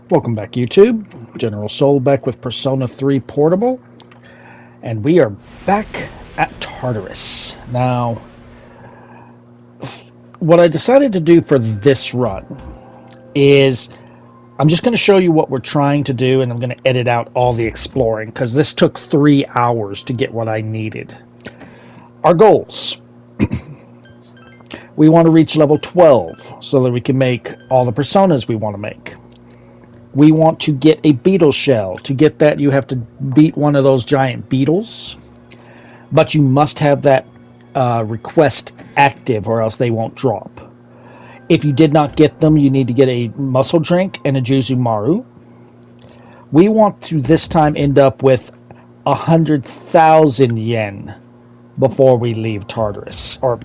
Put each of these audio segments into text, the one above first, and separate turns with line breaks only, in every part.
Welcome back, YouTube. General Soul back with Persona 3 Portable, and we are back at Tartarus. Now, what I decided to do for this run is I'm just going to show you what we're trying to do, and I'm going to edit out all the exploring, because this took 3 hours to get what I needed. Our goals. We want to reach level 12, so that we can make all the personas we want to make. We want to get a beetle shell. To get that, you have to beat one of those giant beetles. But you must have that request active, or else they won't drop. If you did not get them, you need to get a muscle drink and a Juzumaru. We want to this time end up with 100,000 yen before we leave Tartarus. We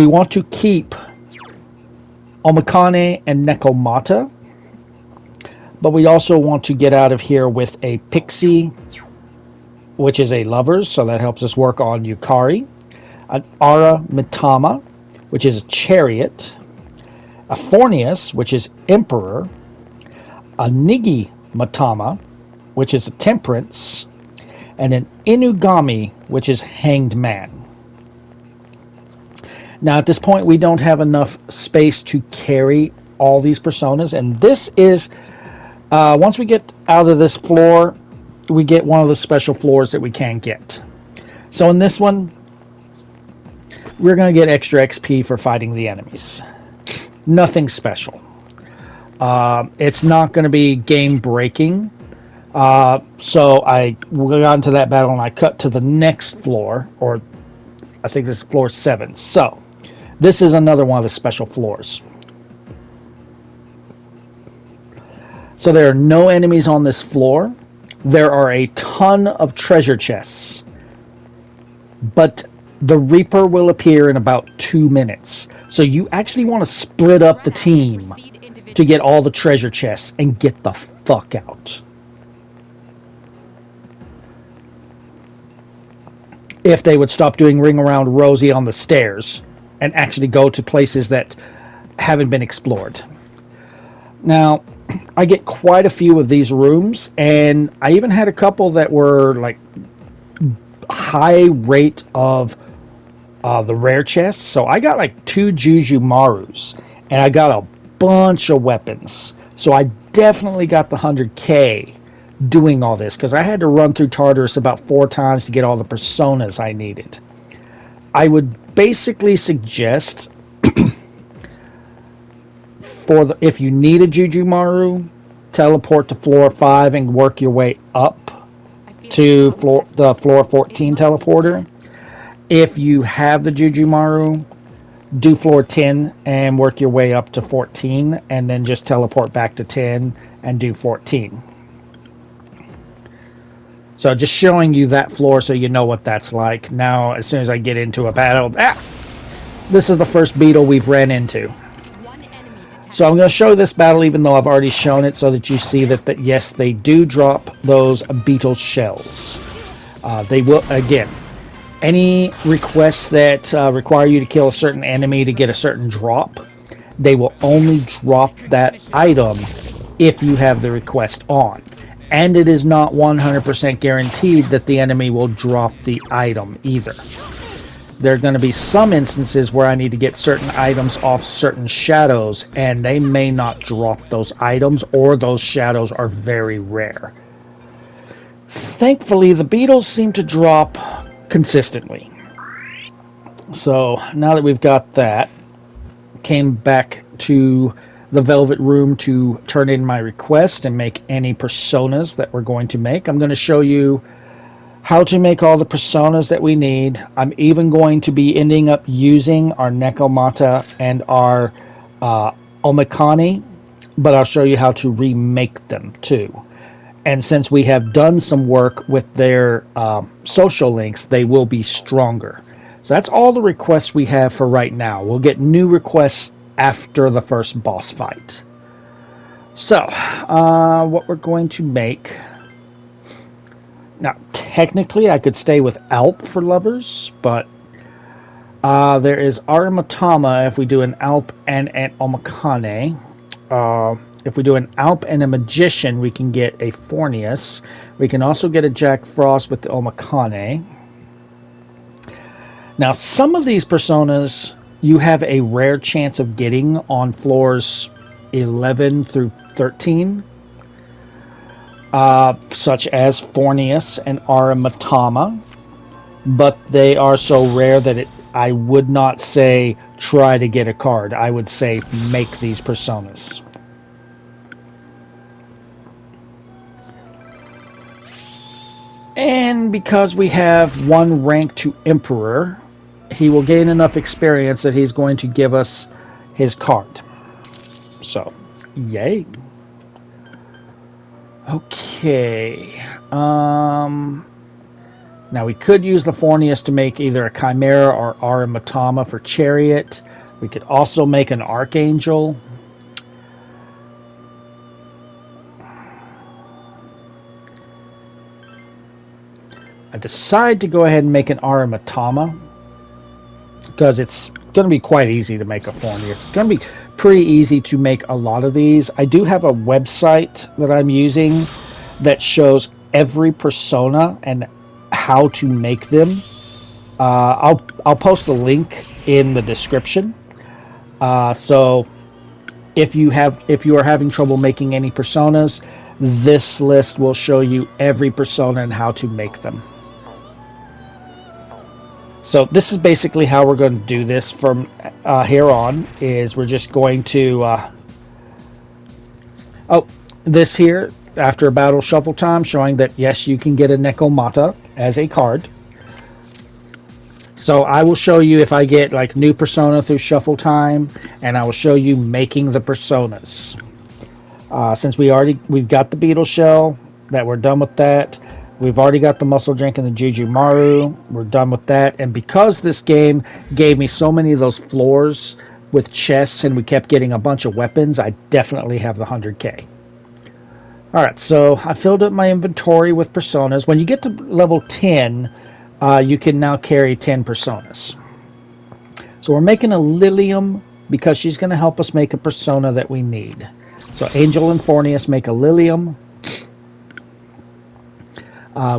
want to keep Omikane and Nekomata, but we also want to get out of here with a Pixie, which is a Lovers, so that helps us work on Yukari, an Ara Mitama, which is a Chariot, a Fornius, which is Emperor, a Nigi Matama, which is a Temperance, and an Inugami, which is Hanged Man. Now, at this point, we don't have enough space to carry all these personas, and this is, once we get out of this floor, we get one of the special floors that we can get. So in this one, we're going to get extra XP for fighting the enemies. Nothing special. It's not going to be game-breaking. So I got into that battle, and I cut to the next floor, or I think this is floor 7. So this is another one of the special floors. So there are no enemies on this floor. There are a ton of treasure chests. But the Reaper will appear in about 2 minutes. So you actually want to split up the team to get all the treasure chests and get the fuck out. If they would stop doing Ring Around Rosie on the stairs and actually go to places that haven't been explored. Now, I get quite a few of these rooms, and I even had a couple that were like high rate of the rare chests. So I got like 2 Jujumarus, and I got a bunch of weapons. So I definitely got the 100k doing all this, because I had to run through Tartarus about 4 times to get all the personas I needed. I would basically suggest if you need a Jujumaru, teleport to floor 5 and work your way up to the floor 14 teleporter. If you have the Jujumaru, do floor 10 and work your way up to 14, and then just teleport back to 10 and do 14. So just showing you that floor so you know what that's like. Now, as soon as I get into a battle, this is the first beetle we've ran into. So I'm going to show this battle even though I've already shown it, so that you see that yes, they do drop those beetle shells. They will, again, any requests that require you to kill a certain enemy to get a certain drop, they will only drop that item if you have the request on. And it is not 100% guaranteed that the enemy will drop the item either. There are going to be some instances where I need to get certain items off certain shadows, and they may not drop those items, or those shadows are very rare. Thankfully, the beetles seem to drop consistently. So now that we've got that, came back to the Velvet Room to turn in my request and make any personas that we're going to make. I'm going to show you how to make all the personas that we need. I'm even going to be ending up using our Nekomata and our Omikane, but I'll show you how to remake them too. And since we have done some work with their social links, they will be stronger. So that's all the requests we have for right now. We'll get new requests after the first boss fight. So, what we're going to make... Now, technically, I could stay with Alp for Lovers, but There is Aramatama if we do an Alp and an Omakane. If we do an Alp and a Magician, we can get a Fornius. We can also get a Jack Frost with the Omakane. Now, some of these personas you have a rare chance of getting on floors 11 through 13, such as Fornius and Aramatama, but they are so rare that I would not say try to get a card. I would say make these personas. And because we have one rank to Emperor, he will gain enough experience that he's going to give us his card. So, yay. Okay. Now we could use the Fornius to make either a Chimera or Aramatama for Chariot. We could also make an Archangel. I decide to go ahead and make an Aramatama because it's going to be quite easy to make a Fornius. It's going to be pretty easy to make a lot of these. I do have a website that I'm using that shows every persona and how to make them. I'll post the link in the description. So if you are having trouble making any personas, this list will show you every persona and how to make them. So this is basically how we're going to do this from here on. Is we're just going to this here after a battle shuffle time, showing that yes, you can get a Nekomata as a card. So I will show you if I get like new persona through shuffle time, and I will show you making the personas. Since we've got the Beetle Shell, that we're done with that. We've already got the Muscle Drink and the Juju Maru. We're done with that. And because this game gave me so many of those floors with chests and we kept getting a bunch of weapons, I definitely have the 100k. Alright, so I filled up my inventory with personas. When you get to level 10, you can now carry 10 personas. So we're making a Lilium because she's going to help us make a persona that we need. So Angel and Fornius make a Lilium.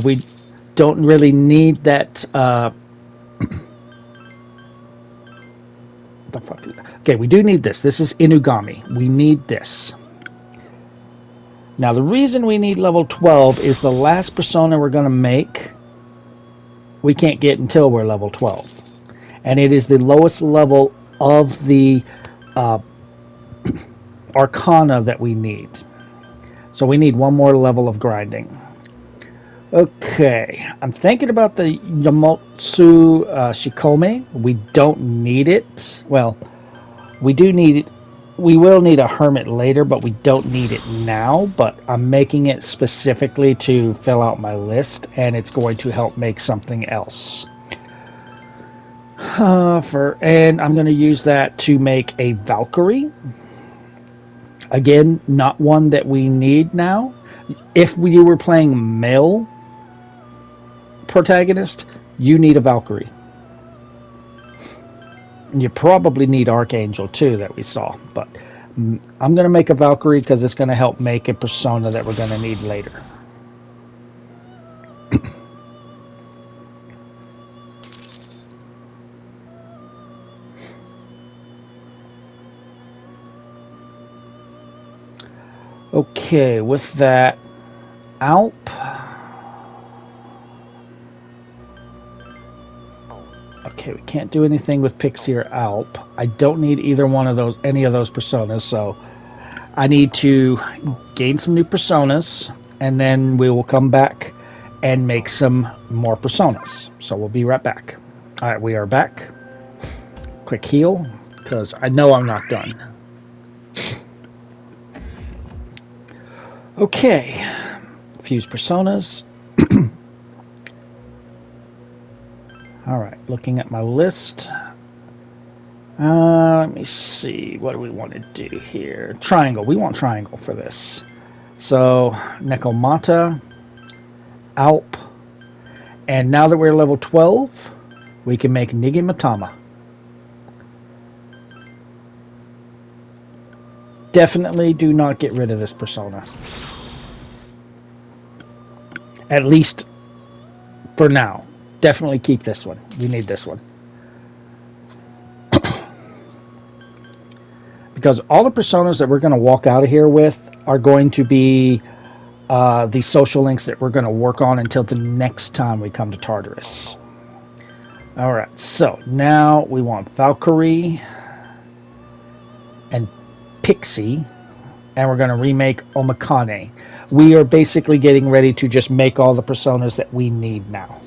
We don't really need that. The fuck? Okay, we do need this. This is Inugami. We need this. Now, the reason we need level 12 is the last persona we're going to make, we can't get until we're level 12. And it is the lowest level of the Arcana that we need. So we need one more level of grinding. Okay, I'm thinking about the Yamotsu Shikome. We don't need it. Well, we do need it. We will need a Hermit later, but we don't need it now. But I'm making it specifically to fill out my list, and it's going to help make something else. And I'm going to use that to make a Valkyrie. Again, not one that we need now. If we were playing male protagonist, you need a Valkyrie. You probably need Archangel too, that we saw, but I'm going to make a Valkyrie because it's going to help make a persona that we're going to need later. Okay, with that Alp. Okay, we can't do anything with Pixie or Alp. I don't need either one of those, any of those personas, so I need to gain some new personas, and then we will come back and make some more personas. So we'll be right back. Alright, we are back. Quick heal, because I know I'm not done. Okay, fuse personas. Alright, looking at my list. Let me see. What do we want to do here? Triangle. We want triangle for this. So, Nekomata, Alp, and now that we're level 12, we can make Nigimatama. Definitely do not get rid of this persona. At least for now. Definitely keep this one. We need this one. Because all the personas that we're going to walk out of here with are going to be the social links that we're going to work on until the next time we come to Tartarus. Alright, so now we want Valkyrie and Pixie, and we're going to remake Omikane. We are basically getting ready to just make all the personas that we need now.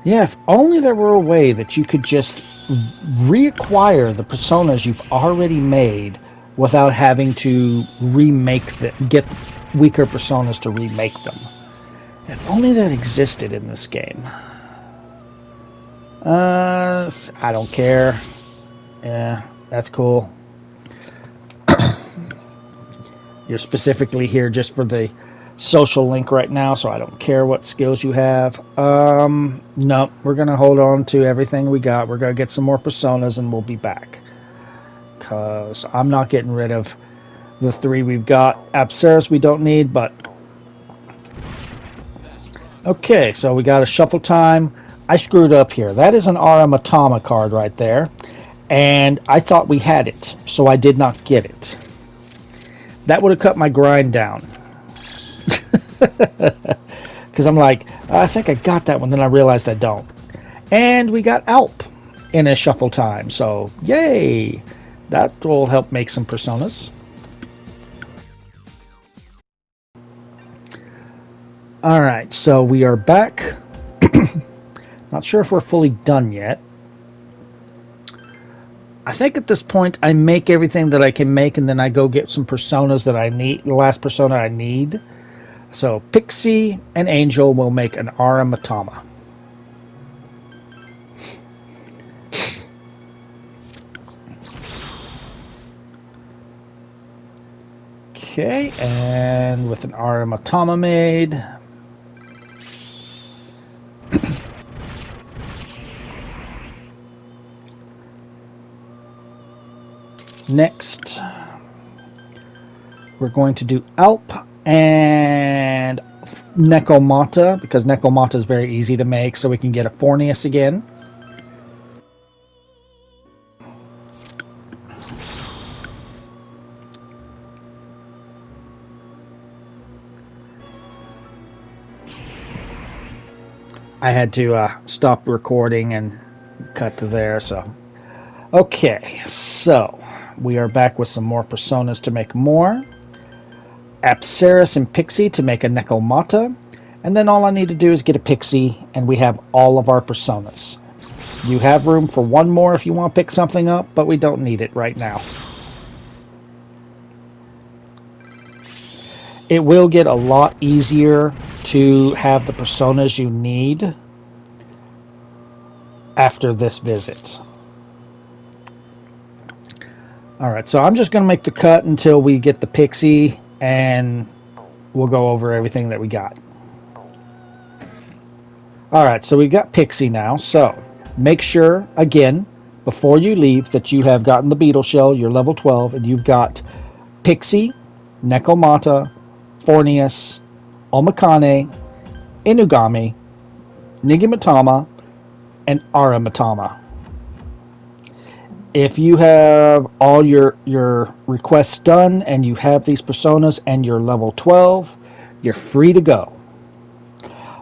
Yeah, if only there were a way that you could just reacquire the personas you've already made without having to get weaker personas to remake them. If only that existed in this game. I don't care. Yeah, that's cool. You're specifically here just for the social link right now, so I don't care what skills you have. No, we're going to hold on to everything we got. We're going to get some more personas and we'll be back. Because I'm not getting rid of the 3 we've got. Apsaris we don't need, but... Okay, so we got a shuffle time. I screwed up here. That is an Aramatama card right there. And I thought we had it, so I did not get it. That would have cut my grind down. Because I'm like, I think I got that one, then I realized I don't. And we got Alp in a shuffle time, so yay! That will help make some personas. Alright, so we are back. Not sure if we're fully done yet. I think at this point I make everything that I can make and then I go get some personas that I need, the last persona I need. So Pixie and Angel will make an Aramatama. Okay, and with an Aramatama made... Next, we're going to do Alp and Nekomata, because Nekomata is very easy to make, so we can get a Fornius again. I had to stop recording and cut to there, so... Okay, so... We are back with some more personas to make more. Apsaris and Pixie to make a Nekomata. And then all I need to do is get a Pixie, and we have all of our personas. You have room for one more if you want to pick something up, but we don't need it right now. It will get a lot easier to have the personas you need after this visit. Alright, so I'm just going to make the cut until we get the Pixie, and we'll go over everything that we got. Alright, so we've got Pixie now, so make sure, again, before you leave, that you have gotten the Beetle Shell, you're level 12, and you've got Pixie, Nekomata, Fornius, Omikane, Inugami, Nigimatama, and Aramatama. If you have all your requests done and you have these personas and you're level 12, you're free to go.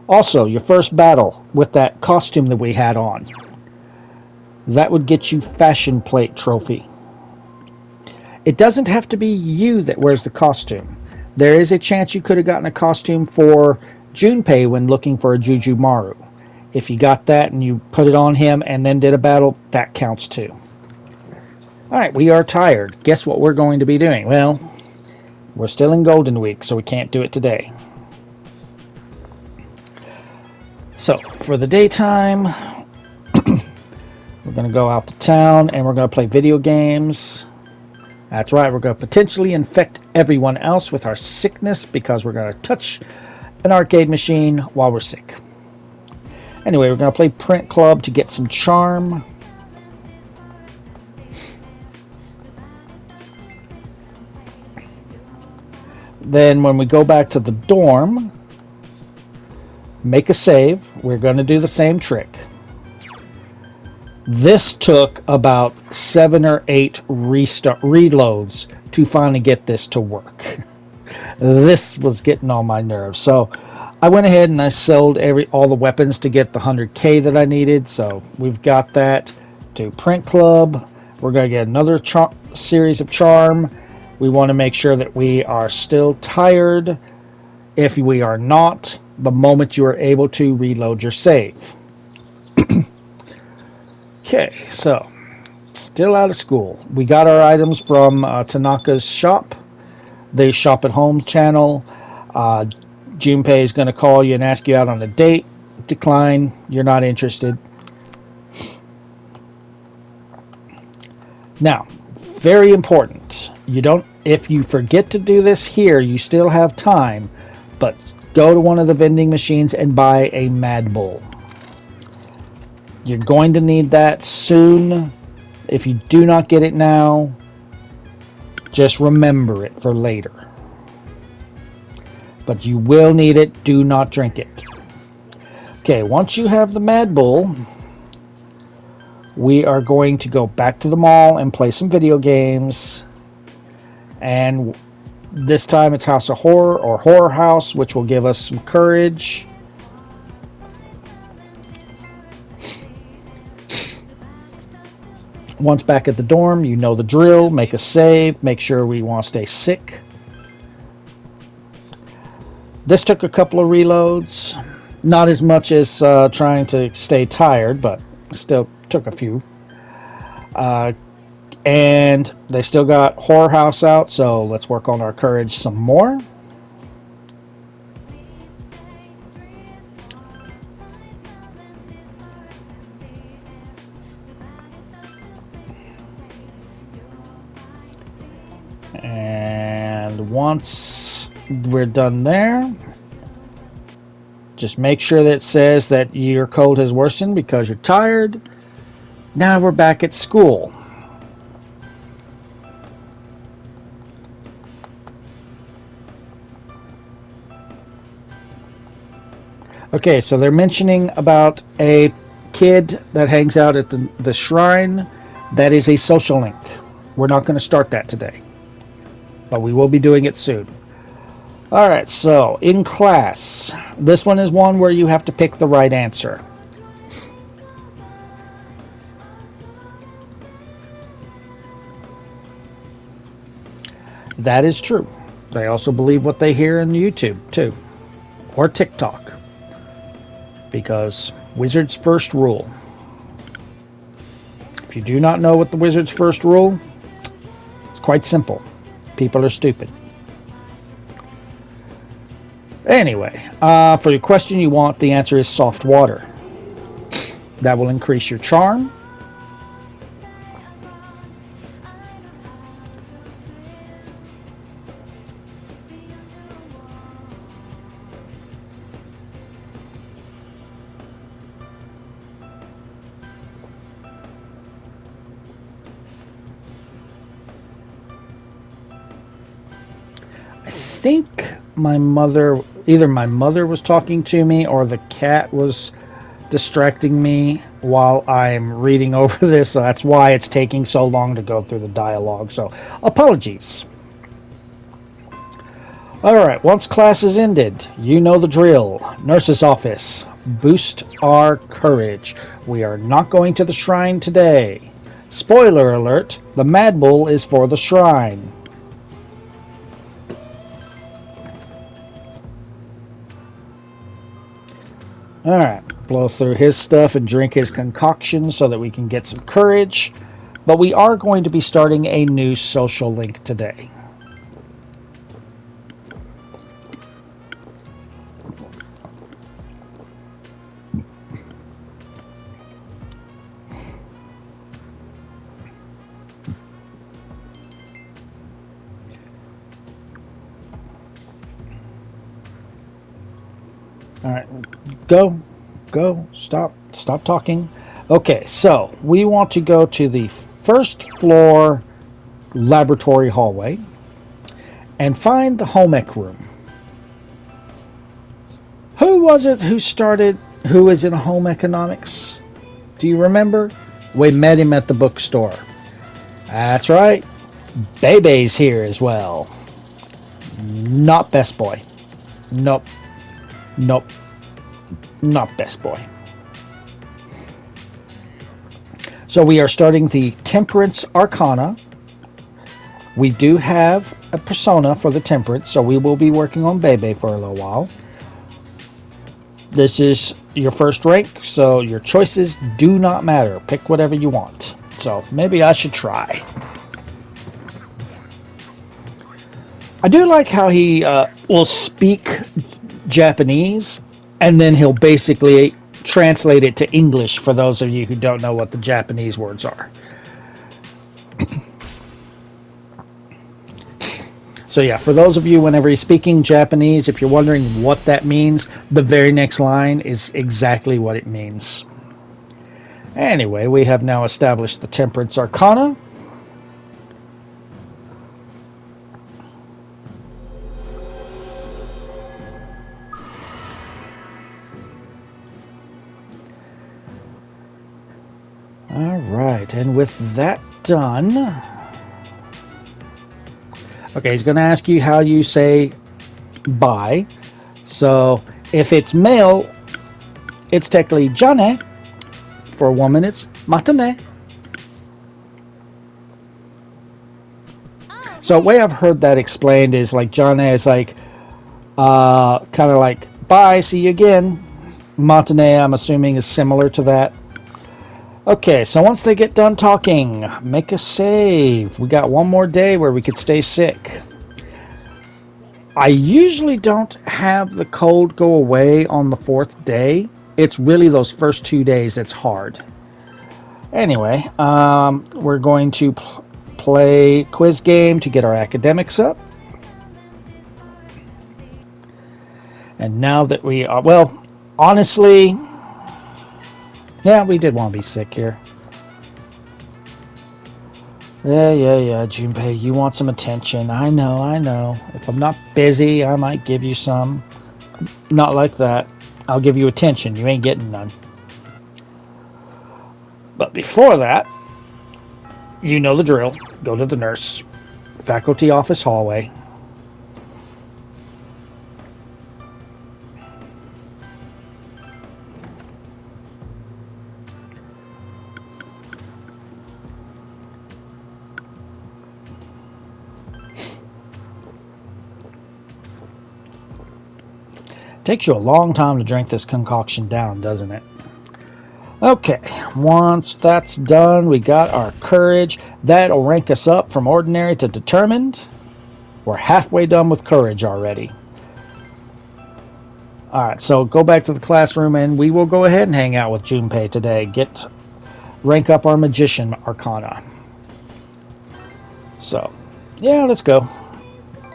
Also, your first battle with that costume that we had on, that would get you Fashion Plate Trophy. It doesn't have to be you that wears the costume. There is a chance you could have gotten a costume for Junpei when looking for a Juju Maru. If you got that and you put it on him and then did a battle, that counts too. Alright, we are tired. Guess what we're going to be doing? Well, we're still in Golden Week, so we can't do it today. So, for the daytime, we're going to go out to town and we're going to play video games. That's right, we're going to potentially infect everyone else with our sickness because we're going to touch an arcade machine while we're sick. Anyway, we're going to play Print Club to get some charm. Then when we go back to the dorm, make a save. We're going to do the same trick. This took about 7 or 8 reloads to finally get this to work. This was getting on my nerves. So I went ahead and I sold all the weapons to get the 100k that I needed. So we've got that to Print Club. We're going to get another series of charm. We want to make sure that we are still tired. If we are not, the moment you are able to, reload your save. Okay, so still out of school. We got our items from Tanaka's shop. The Shop at Home channel. Junpei is going to call you and ask you out on a date. Decline. You're not interested. Now, very important. If you forget to do this here, you still have time, but go to one of the vending machines and buy a Mad Bull. You're going to need that soon. If you do not get it now, just remember it for later. But you will need it. Do not drink it. Okay, once you have the Mad Bull, we are going to go back to the mall and play some video games. And this time it's House of Horror or Horror House, which will give us some courage. Once back at the dorm, you know the drill. Make a save. Make sure we want to stay sick. This took a couple of reloads. Not as much as trying to stay tired, but still took a few. And they still got Horror House out, so let's work on our courage some more. And once we're done there, just make sure that it says that your cold has worsened because you're tired. Now we're back at school. Okay, so they're mentioning about a kid that hangs out at the shrine. That is a social link. We're not going to start that today, but we will be doing it soon. Alright, so in class, this one is one where you have to pick the right answer. That is true. They also believe what they hear on YouTube, too. Or TikTok. Because Wizard's first rule. If you do not know what the Wizard's first rule, it's quite simple. People are stupid. Anyway, for your question you want, the answer is soft water. That will increase your charm. I think either my mother was talking to me or the cat was distracting me while I'm reading over this, so that's why it's taking so long to go through the dialogue, so apologies. Alright, once class is ended, you know the drill. Nurse's office. Boost our courage. We are not going to the shrine today. Spoiler alert, the Mad Bull is for the shrine. Alright, blow through his stuff and drink his concoction so that we can get some courage. But we are going to be starting a new social link today. Alright, go go. Stop talking. Okay, so we want to go to the first floor laboratory hallway and find the home ec room. Who was it who is in home economics? Do you remember? We met him at the bookstore. That's right. Bebe's here as well. Not best boy. Nope. Not best boy. So we are starting the Temperance Arcana. We do have a persona for the Temperance, so we will be working on Bebe for a little while. This is your first rank, so your choices do not matter. Pick whatever you want. So maybe I should try. I do like how he will speak Japanese, and then he'll basically translate it to English for those of you who don't know what the Japanese words are. So yeah, for those of you, whenever he's speaking Japanese, if you're wondering what that means, the very next line is exactly what it means. Anyway, we have now established the Temperance Arcana. All right, and with that done... Okay, he's going to ask you how you say bye. So if it's male, it's technically jane. For a woman, it's matane. So the way I've heard that explained is like jane is like kind of like bye, see you again. Matane, I'm assuming, is similar to that. Okay, so once they get done talking, make a save. We got one more day where we could stay sick. I usually don't have the cold go away on the 4th day. It's really those first 2 days that's hard. Anyway, we're going to play quiz game to get our academics up. And now that we are, well, honestly... Yeah, we did want to be sick here. Yeah, Junpei, you want some attention. I know. If I'm not busy, I might give you some. Not like that. I'll give you attention. You ain't getting none. But before that, you know the drill. Go to the nurse. Faculty office hallway. Takes you a long time to drink this concoction down, doesn't it? Okay, once that's done, we got our courage. That'll rank us up from ordinary to determined. We're halfway done with courage already. Alright, so go back to the classroom and we will go ahead and hang out with Junpei today. Rank up our magician arcana. So, yeah, let's go.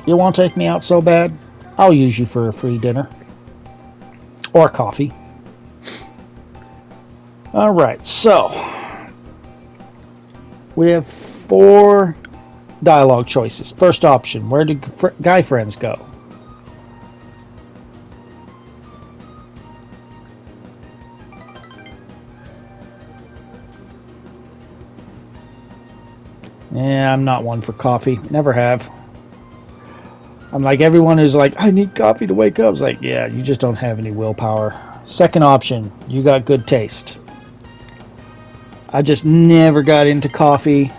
You want to take me out so bad? I'll use you for a free dinner. Or coffee. Alright, so we have 4 dialogue choices. First option, where do guy friends go? Yeah, I'm not one for coffee. Never have. I'm like everyone who's like, I need coffee to wake up. It's like, yeah, you just don't have any willpower. Second option, you got good taste. I just never got into coffee,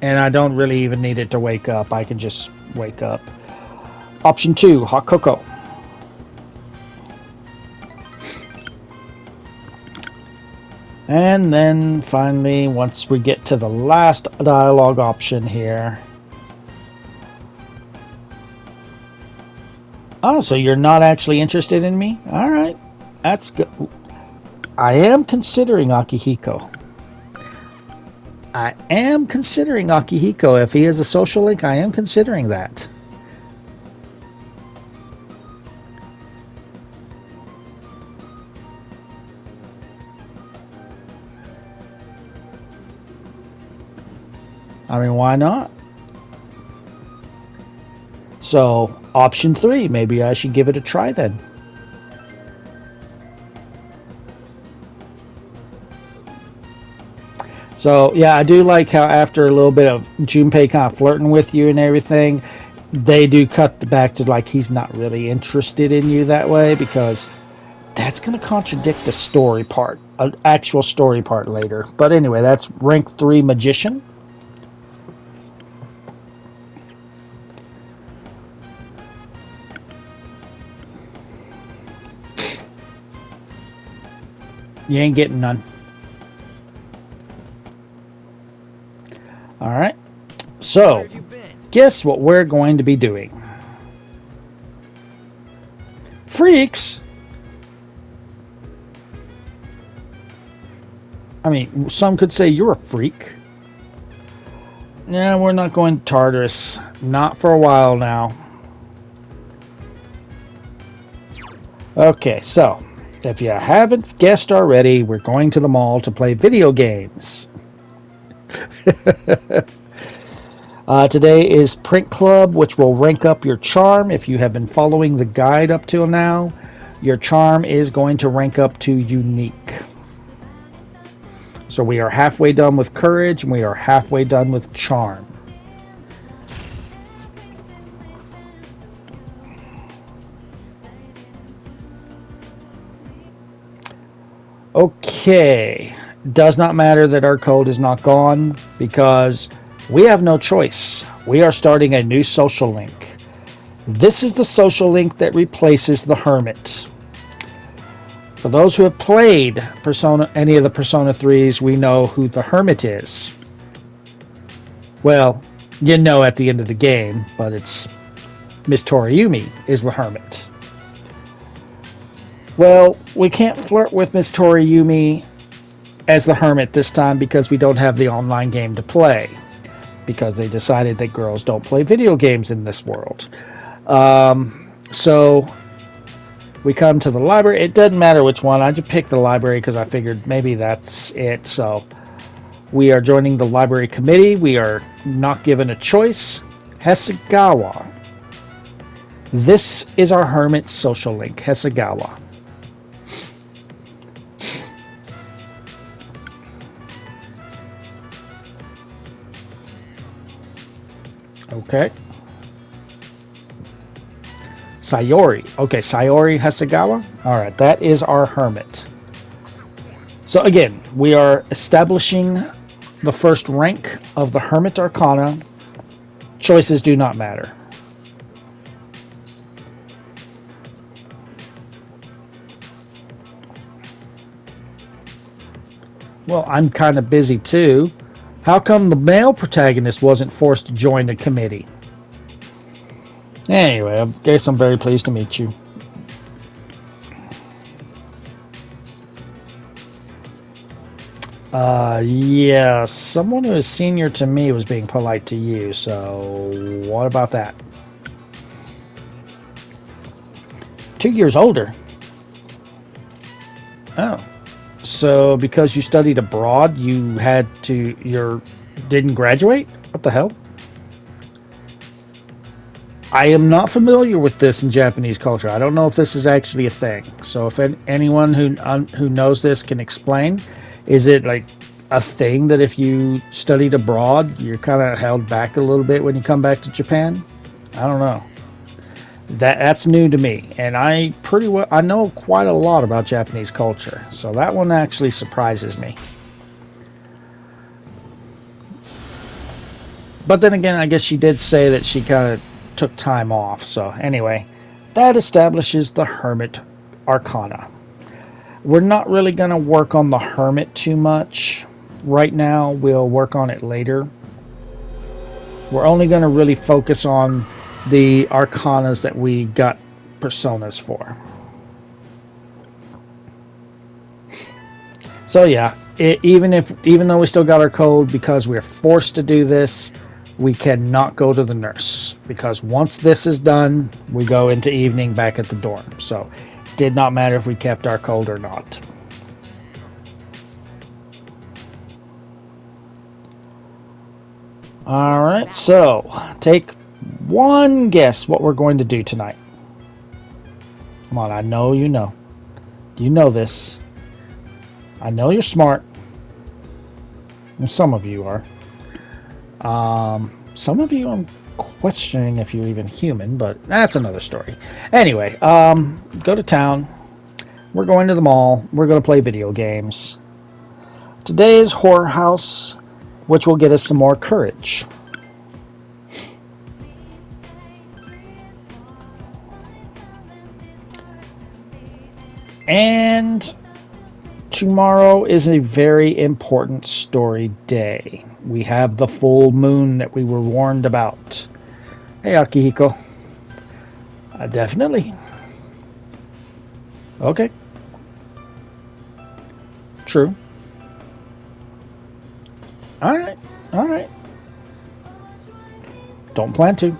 and I don't really even need it to wake up. I can just wake up. Option 2, hot cocoa. And then finally, once we get to the last dialogue option here. Oh, so you're not actually interested in me? Alright, that's good. I am considering Akihiko. If he is a social link, I am considering that. I mean, why not? So, option 3, maybe I should give it a try then. So, yeah, I do like how after a little bit of Junpei kind of flirting with you and everything, they do cut the back to like he's not really interested in you that way, because that's going to contradict the story part, an actual story part later. But anyway, that's rank 3 magician. You ain't getting none. All right. So, guess what we're going to be doing? Freaks. I mean, some could say you're a freak. Yeah, we're not going to Tartarus. Not for a while now. Okay, so, if you haven't guessed already, we're going to the mall to play video games. Today is Print Club, which will rank up your charm. If you have been following the guide up till now, your charm is going to rank up to unique. So we are halfway done with courage, and we are halfway done with charm. Okay, does not matter that our code is not gone, because we have no choice. We are starting a new social link. This is the social link that replaces the Hermit. For those who have played any of the Persona 3s, we know who the Hermit is. Well, you know at the end of the game, but it's Miss Toriumi is the Hermit. Well, we can't flirt with Miss Toriumi as the Hermit this time because we don't have the online game to play. Because they decided that girls don't play video games in this world. So we come to the library. It doesn't matter which one. I just picked the library because I figured maybe that's it. So we are joining the library committee. We are not given a choice. Hasegawa. This is our Hermit social link, Hasegawa. Okay. Sayori. Okay, Sayori Hasegawa. All right, that is our Hermit. So again, we are establishing the first rank of the Hermit Arcana. Choices do not matter. Well, I'm kind of busy too. How come the male protagonist wasn't forced to join the committee? Anyway, I guess I'm very pleased to meet you. Yeah, someone who is senior to me was being polite to you, so what about that? 2 years older? Oh. So because you studied abroad, you didn't graduate? What the hell? I am not familiar with this in Japanese culture. I don't know if this is actually a thing. So if anyone who knows this can explain, is it like a thing that if you studied abroad, you're kind of held back a little bit when you come back to Japan? I don't know. That's new to me, and I know quite a lot about Japanese culture, so that one actually surprises me. But then again, I guess she did say that she kind of took time off. So anyway, that establishes the Hermit Arcana. We're not really going to work on the Hermit too much right now. We'll work on it later. We're only going to really focus on the Arcanas that we got Personas for. So yeah, even though we still got our code, because we're forced to do this, we cannot go to the nurse, because once this is done, we go into evening back at the dorm. So it did not matter if we kept our code or not. Alright, so take one guess what we're going to do tonight. Come on, I know you know. You know this. I know you're smart. Well, some of you are. Some of you I'm questioning if you're even human, but that's another story. Anyway, go to town. We're going to the mall. We're going to play video games. Today is Horror House, which will get us some more courage. And tomorrow is a very important story day. We have the full moon that we were warned about. Hey, Akihiko. Definitely. Okay. True. Alright. Alright. Don't plan to.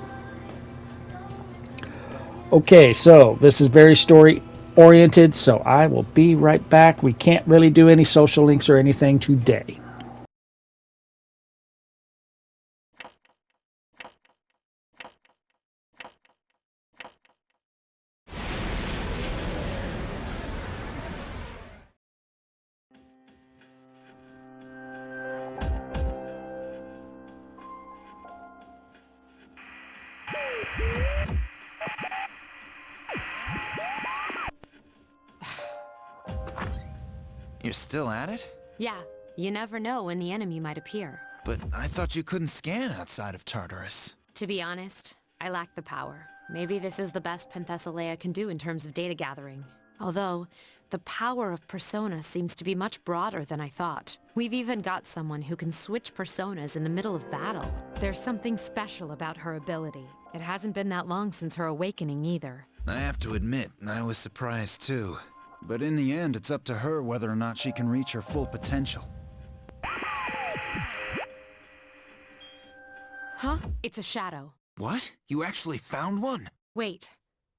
Okay, so this is very story oriented, so I will be right back. We can't really do any social links or anything today.
You're still at it?
Yeah, you never know when the enemy might appear.
But I thought you couldn't scan outside of Tartarus.
To be honest, I lack the power. Maybe this is the best Princess Leia can do in terms of data gathering. Although, the power of Persona seems to be much broader than I thought. We've even got someone who can switch personas in the middle of battle. There's something special about her ability. It hasn't been that long since her awakening either.
I have to admit, I was surprised too. But in the end, it's up to her whether or not she can reach her full potential.
Huh? It's a shadow.
What? You actually found one?
Wait.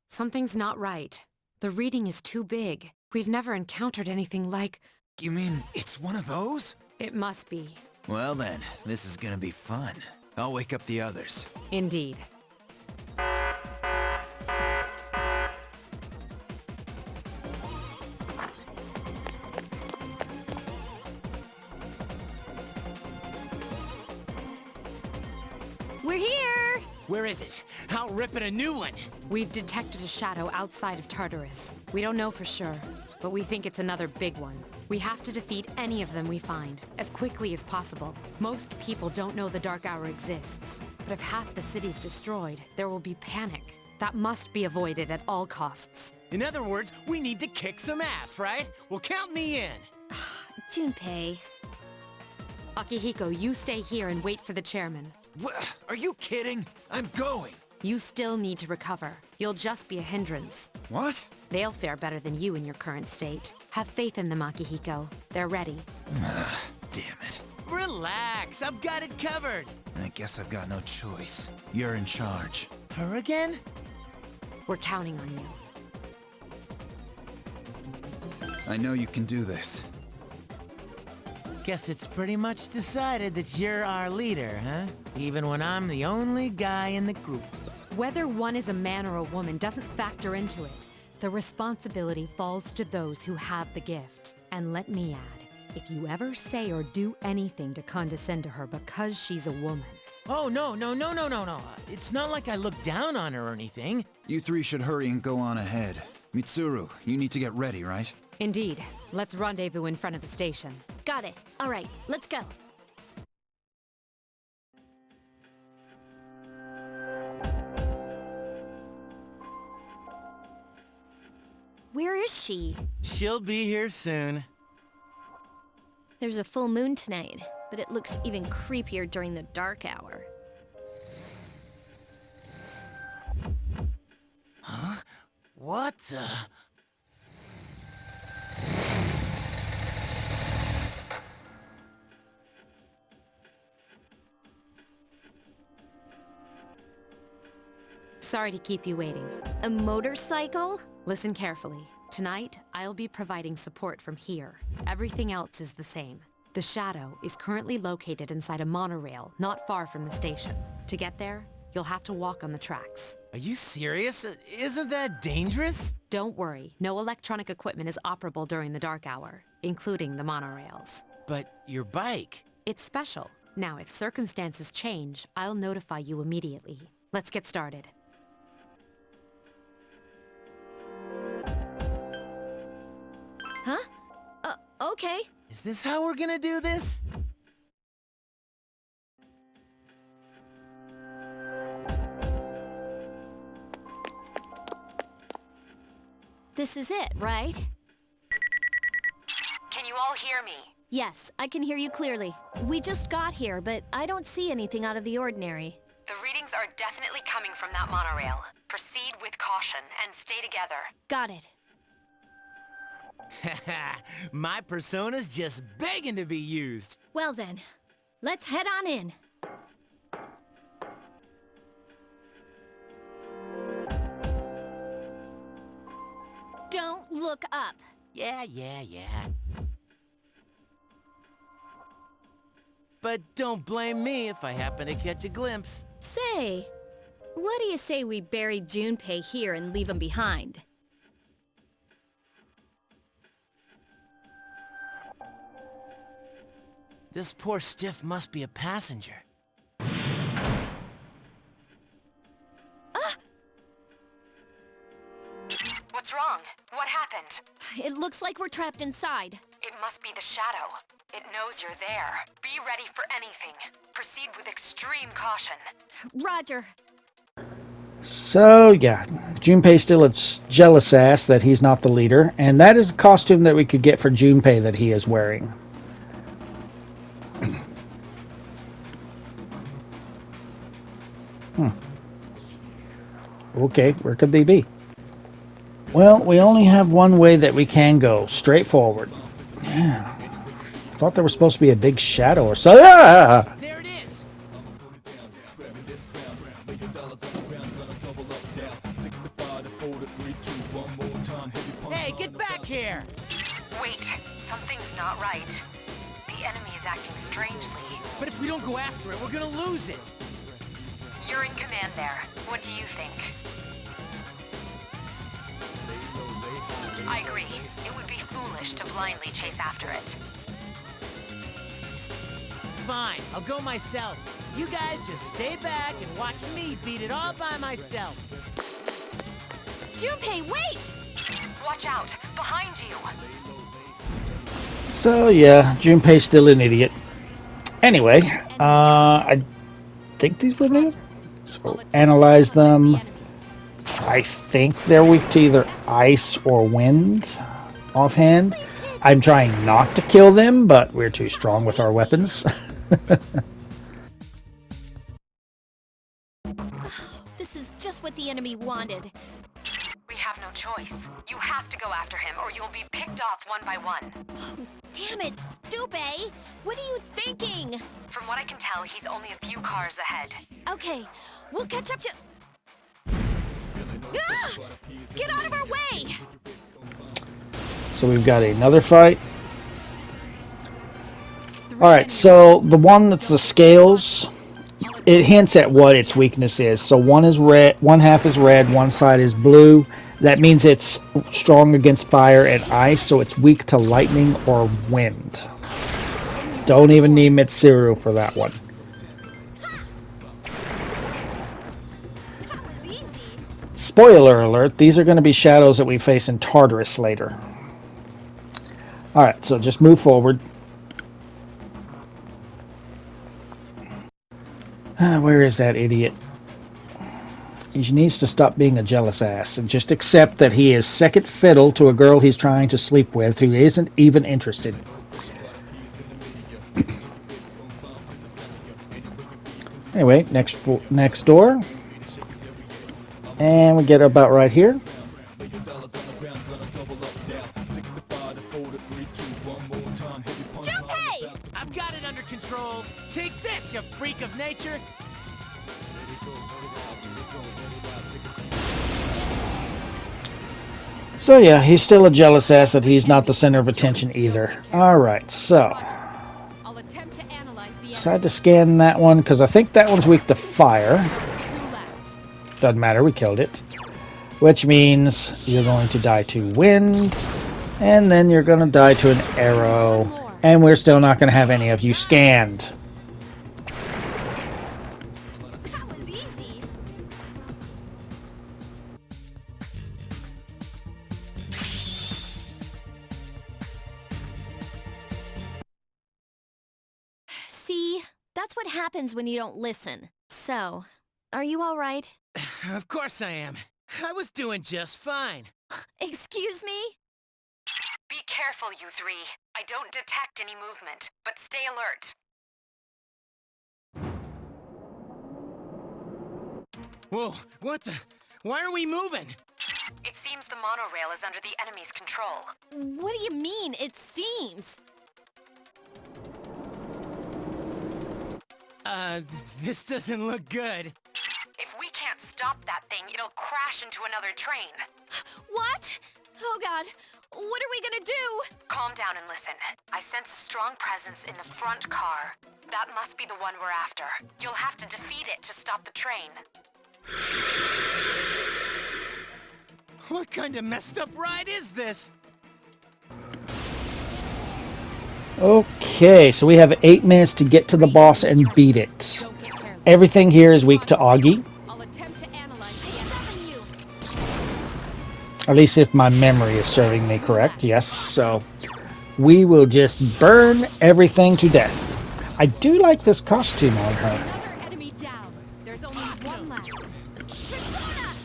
Something's not right. The reading is too big. We've never encountered anything like...
You mean it's one of those?
It must be.
Well then, this is gonna be fun. I'll wake up the others.
Indeed. We're here!
Where is it? I'll rip it a new one!
We've detected a shadow outside of Tartarus. We don't know for sure, but we think it's another big one. We have to defeat any of them we find, as quickly as possible. Most people don't know the Dark Hour exists, but if half the city's destroyed, there will be panic. That must be avoided at all costs.
In other words, we need to kick some ass, right? Well, count me in!
Junpei. Akihiko, you stay here and wait for the chairman.
What? Are you kidding? I'm going!
You still need to recover. You'll just be a hindrance.
What?
They'll fare better than you in your current state. Have faith in them, Akihiko. They're ready.
Damn it.
Relax, I've got it covered!
I guess I've got no choice. You're in charge.
Her again?
We're counting on you.
I know you can do this.
Guess it's pretty much decided that you're our leader, huh? Even when I'm the only guy in the group.
Whether one is a man or a woman doesn't factor into it. The responsibility falls to those who have the gift. And let me add, if you ever say or do anything to condescend to her because she's a woman...
Oh, no. It's not like I look down on her or anything.
You three should hurry and go on ahead. Mitsuru, you need to get ready, right?
Indeed. Let's rendezvous in front of the station.
Got it. All right, let's go. Where is she?
She'll be here soon.
There's a full moon tonight, but it looks even creepier during the dark hour.
Huh? What the...
Sorry to keep you waiting.
A motorcycle?
Listen carefully. Tonight, I'll be providing support from here. Everything else is the same. The Shadow is currently located inside a monorail not far from the station. To get there, you'll have to walk on the tracks.
Are you serious? Isn't that dangerous?
Don't worry, no electronic equipment is operable during the dark hour, including the monorails.
But your bike...
It's special. Now, if circumstances change, I'll notify you immediately. Let's get started.
Huh? Okay.
Is this how we're gonna do this?
This is it, right?
Can you all hear me?
Yes, I can hear you clearly. We just got here, but I don't see anything out of the ordinary.
The readings are definitely coming from that monorail. Proceed with caution and stay together.
Got it.
My persona's just begging to be used.
Well then, let's head on in. Don't look up.
Yeah. But don't blame me if I happen to catch a glimpse.
Say, what do you say we bury Junpei here and leave him behind?
This poor stiff must be a passenger.
What's wrong? What happened?
It looks like we're trapped inside.
It must be the Shadow. It knows you're there. Be ready for anything. Proceed with extreme caution.
Roger.
So, yeah, Junpei's still a jealous ass that he's not the leader, and that is a costume that we could get for Junpei that he is wearing. Okay, where could they be? Well, we only have one way that we can go, straight forward. Yeah. I thought there was supposed to be a big shadow or so. Ah!
There it is! Hey, get back here!
Wait, something's not right. The enemy is acting strangely.
But if we don't go after it, we're gonna lose it!
You're in command there. What do you think? I agree. It would be foolish to blindly chase after it.
Fine, I'll go myself. You guys just stay back and watch me beat it all by myself.
Junpei, wait!
Watch out! Behind you!
So, yeah, Junpei's still an idiot. Anyway, I think these were new. So, analyze them. I think they're weak to either ice or wind, offhand. I'm trying not to kill them, but we're too strong with our weapons.
This is just what the enemy wanted.
We have no choice. You have to go after him, or you'll be picked off one by one.
Damn it, Stupe! What are you thinking?
From what I can tell, he's only a few cars ahead.
Okay, we'll catch up to... Ah! Get out of our way!
So we've got another fight. Alright, so the one that's the scales, it hints at what its weakness is. So one is red, one half is red, one side is blue. That means it's strong against fire and ice, so it's weak to lightning or wind. Don't even need Mitsuru for that one. Spoiler alert, these are going to be shadows that we face in Tartarus later. Alright, so just move forward. Where is that idiot? He needs to stop being a jealous ass and just accept that he is second fiddle to a girl he's trying to sleep with who isn't even interested. Anyway, next door. And we get about right here.
Junpei!
I've got it under control. Take this, you freak of nature!
So yeah, he's still a jealous ass that he's not the center of attention either. Alright, so Decided to scan that one because I think that one's weak to fire. Doesn't matter, we killed it. Which means you're going to die to wind, and then you're going to die to an arrow, and we're still not going to have any of you scanned.
That was easy. See, that's what happens when you don't listen. So, are you all right?
Of course I am. I was doing just fine.
Excuse me?
Be careful, you three. I don't detect any movement, but stay alert.
Whoa, what the? Why are we moving?
It seems the monorail is under the enemy's control.
What do you mean, it seems?
This doesn't look good.
If we can't stop that thing, it'll crash into another train.
What? Oh god, what are we gonna do?
Calm down and listen. I sense a strong presence in the front car. That must be the one we're after. You'll have to defeat it to stop the train.
What kind of messed up ride is this?
Okay, so we have 8 minutes to get to the boss and beat it.
Don't get careless.
Everything here is weak to Augie.
I'll attempt to analyze the enemy.
Summon you!
At least if my memory is serving me correct, yes. So we will just burn everything to death. I do like this costume on her.
Another enemy down. There's only one left.
Persona!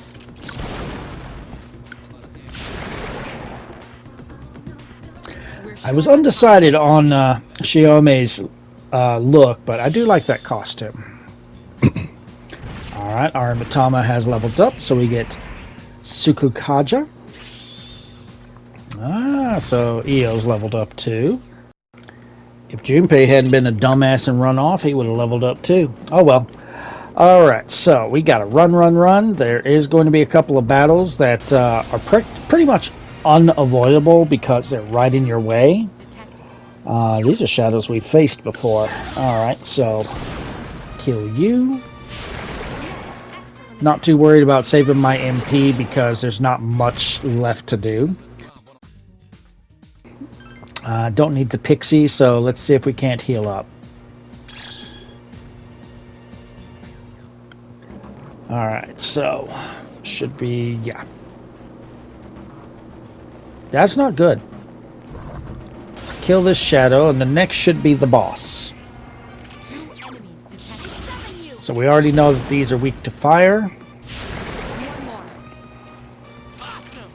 I was undecided on Shiome's look, but I do like that costume. Alright, our Mitama has leveled up, so we get Sukukaja. Ah, so Io's leveled up too. If Junpei hadn't been a dumbass and run off, he would have leveled up too. Oh well. Alright, so we gotta run. There is going to be a couple of battles that are pretty much unavoidable because they're right in your way. These are shadows we've faced before. Alright, so kill you. Not too worried about saving my MP because there's not much left to do. Don't need the pixie, so let's see if we can't heal up. Alright, so should be, yeah. That's not good. Let's kill this shadow, and the next should be the boss.
Two enemies detected.
Summon you!
So we already know that these are weak to fire.
One more.
Awesome.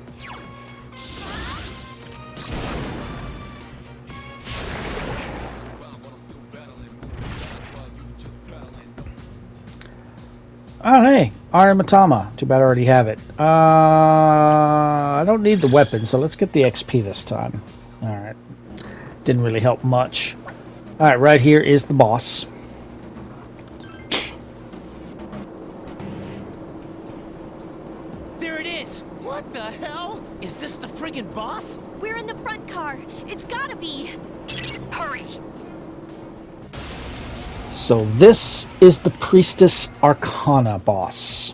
Oh, hey, Iron Matama. Too bad I already have it. I don't need the weapon, so let's get the XP this time. Alright. Didn't really help much. Alright, right here is the boss.
There it is! What the hell? Is this the friggin' boss?
We're in the front car. It's gotta be.
Hurry.
So this is the Priestess Arcana boss.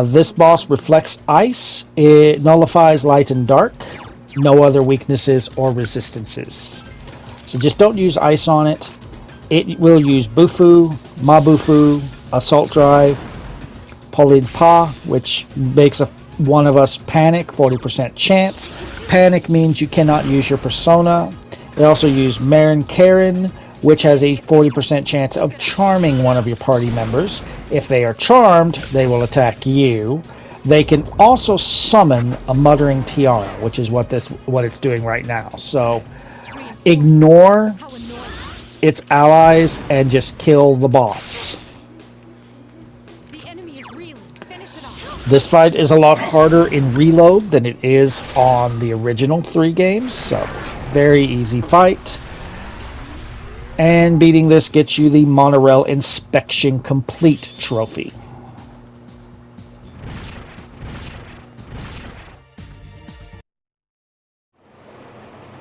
This boss reflects ice. It nullifies light and dark. No other weaknesses or resistances. So just don't use ice on it. It will use Bufu, Mabufu, Assault Drive, Polid Pa, which makes one of us panic, 40% chance. Panic means you cannot use your persona. They also use Marin Karen, which has a 40% chance of charming one of your party members. If they are charmed, they will attack you. They can also summon a Muttering Tiara, which is what it's doing right now. So ignore its allies and just kill the boss.
The enemy is reeling. Finish it off.
This fight is a lot harder in Reload than it is on the original 3 games, so very easy fight. And beating this gets you the Monorail Inspection Complete trophy.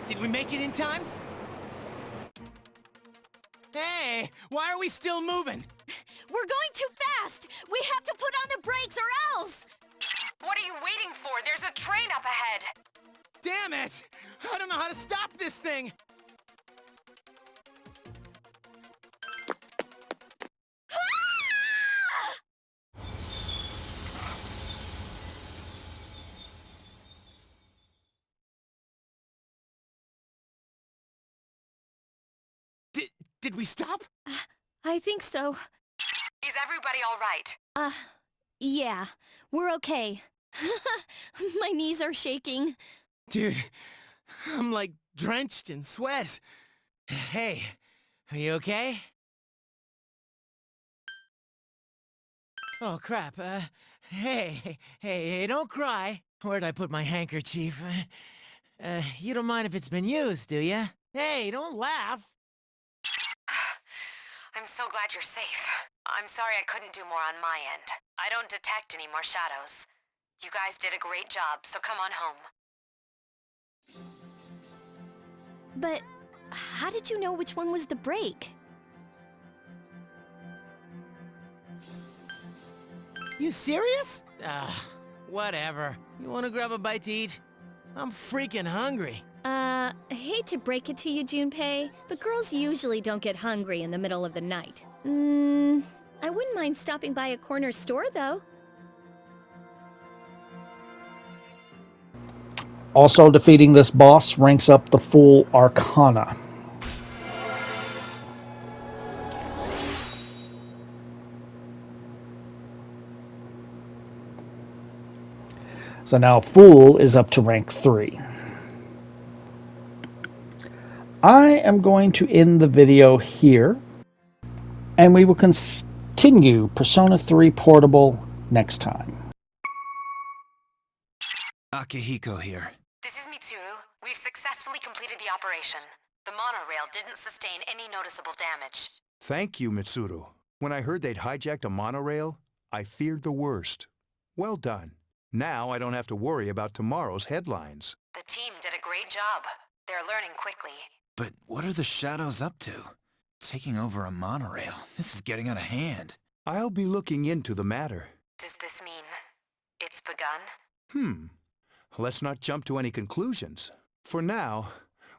Did we make it in time? Hey, why are we still moving?
We're going too fast! We have to put on the brakes or else!
What are you waiting for? There's a train up ahead!
Damn it! I don't know how to stop this thing! Did we stop?
I think so.
Is everybody all right?
Yeah. We're okay. My knees are shaking.
Dude, I'm like drenched in sweat. Hey, are you okay? Oh crap, hey, don't cry. Where'd I put my handkerchief? You don't mind if it's been used, do ya? Hey, don't laugh.
I'm so glad you're safe. I'm sorry I couldn't do more on my end. I don't detect any more shadows. You guys did a great job, so come on home.
But how did you know which one was the brake?
You serious? Whatever. You wanna grab a bite to eat? I'm freaking hungry.
Hate to break it to you, Junpei, but girls usually don't get hungry in the middle of the night. I wouldn't mind stopping by a corner store, though.
Also, defeating this boss ranks up the full Arcana. So now Fool is up to rank 3. I am going to end the video here, and we will continue Persona 3 Portable next time.
Akihiko here.
This is Mitsuru. We've successfully completed the operation. The monorail didn't sustain any noticeable damage.
Thank you, Mitsuru. When I heard they'd hijacked a monorail, I feared the worst. Well done. Now I don't have to worry about tomorrow's headlines.
The team did a great job. They're learning quickly.
But what are the shadows up to? Taking over a monorail. This is getting out of hand.
I'll be looking into the matter.
Does this mean it's begun?
Let's not jump to any conclusions. For now,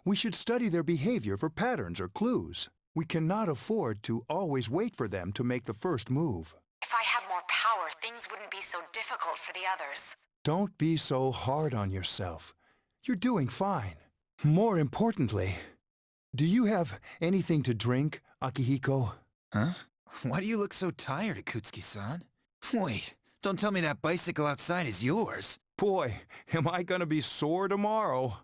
we should study their behavior for patterns or clues. We cannot afford to always wait for them to make the first move.
If I had more power, things wouldn't be so difficult for the others.
Don't be so hard on yourself. You're doing fine. More importantly, do you have anything to drink, Akihiko?
Huh? Why do you look so tired, Akutsuki-san? Wait, don't tell me that bicycle outside is yours.
Boy, am I gonna be sore tomorrow.